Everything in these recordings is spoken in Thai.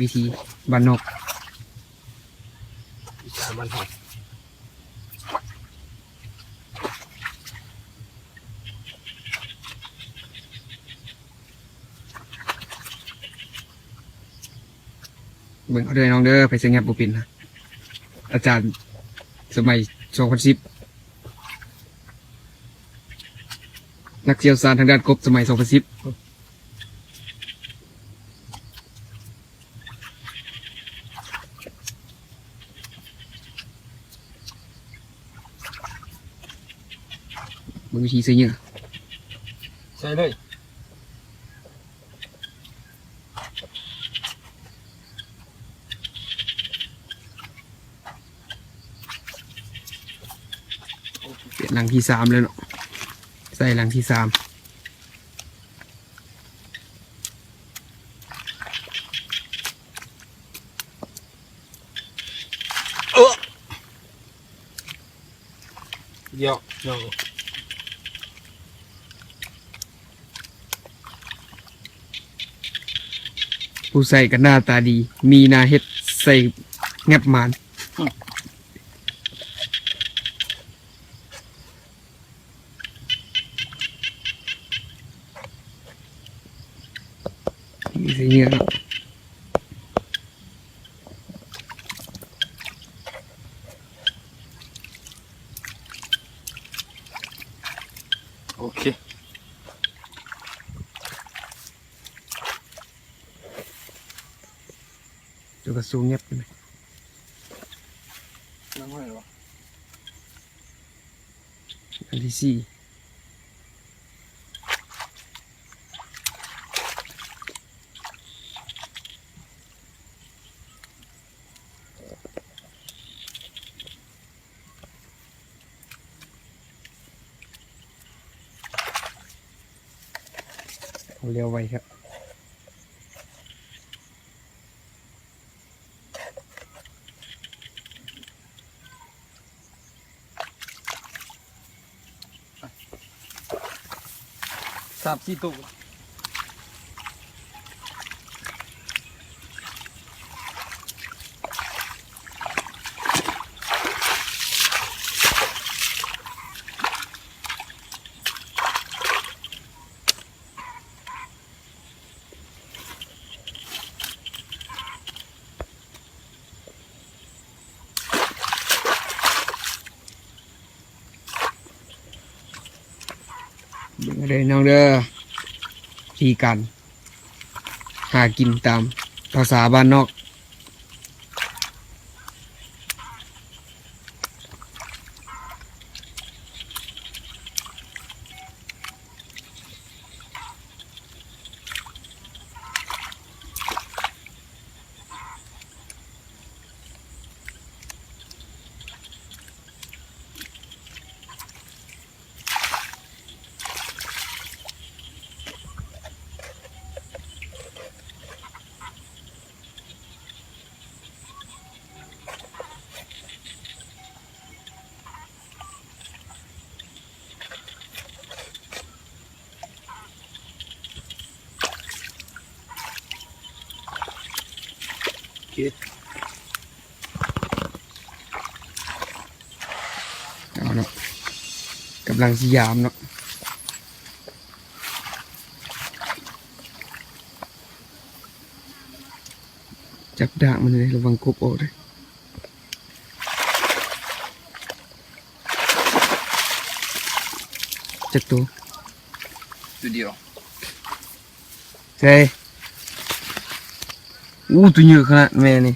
วิธีบ้านนอกวิชาบ้านนอกเบิ่งเอาเด้อน้องเด้อไปเสียงแงบบุปินนะอาจารย์สมัย2010นักเชี่ยวชาญทางด้านกบสมัย2010เบิ่งวิธีใส่เหยื่อ ใช่เลยเปลี่ยนหลังที่3เลยเนาะใส่หลังที่3เดี๋ยวน้อง ผู้ใส่กันหน้าตาดีมีนาเฮ็ดใส่แงบหมานนี่ใส่เหยื่อเนาะ โอเคเดี๋ยวก็สูงเงียบไปไหม น้ำอะไรวะ อันที่4เอาเร็วไว้ครับ3-4ตัวเบิ่งเอาเด้อน้องเด้อที่กันหากินตามภาษาบ้านนอกโอเค เอาเนาะกำลังสยามเนาะจับดาบมันเลยระวังกบออกเลยจักตัว ตัวเดียว ใช่ตัวเยอะขนาดแม่นี่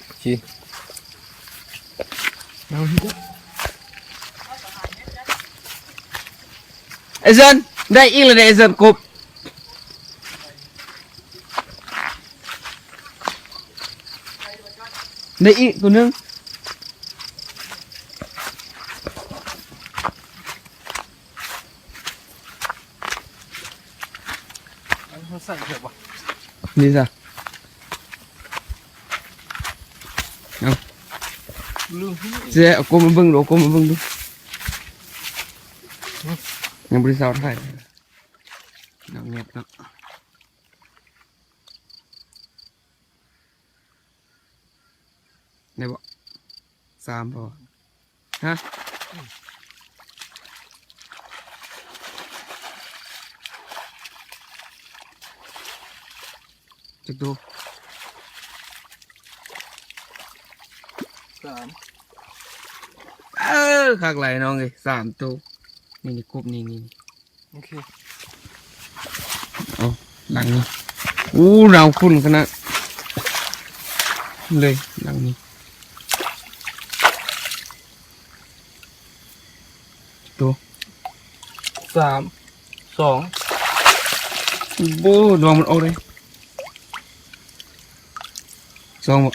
โอเค เอาที่เด้อไอ้เซนได้อีกแล้วไอ้เซนกบได้อีกตัวหนึง เขาใส่เถอะวะ นี่จ้ะเอา ลืม เจ๊เอากลมมาเบิ่งดูเอากลมมาเบิ่งดูยังบริษัทไทยน้ำเงียบเนาะ ได้บ่สามพอฮะจักดู สาม คักไหลน้องเลยสามตัวนี่กบนี่ โอเค เอาหลังนี้อู้เราคุ้นขนาดเลยหลังนี้ตัว สามสอง โบ้ดวงมันออกเลยสองบ่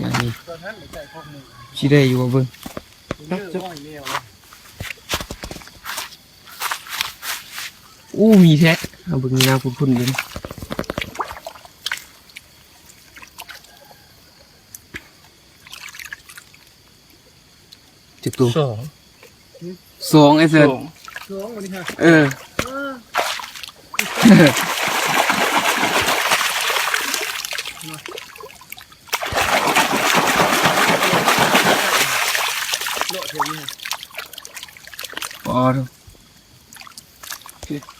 หลังนี้ ตอนนั้นใส่ข้อมือ ชิได้อยู่บ่เบิ่ง เยอะว่อยเลี้ยว อู้มีแท้เอาเบิ่งนี่นาคุ้นๆเลยจักตัว สอง สองไอ้เสิร์ สองวันนี้ฮะ เออ โลดเทียนี่ฮะ พอแล้ว โอเค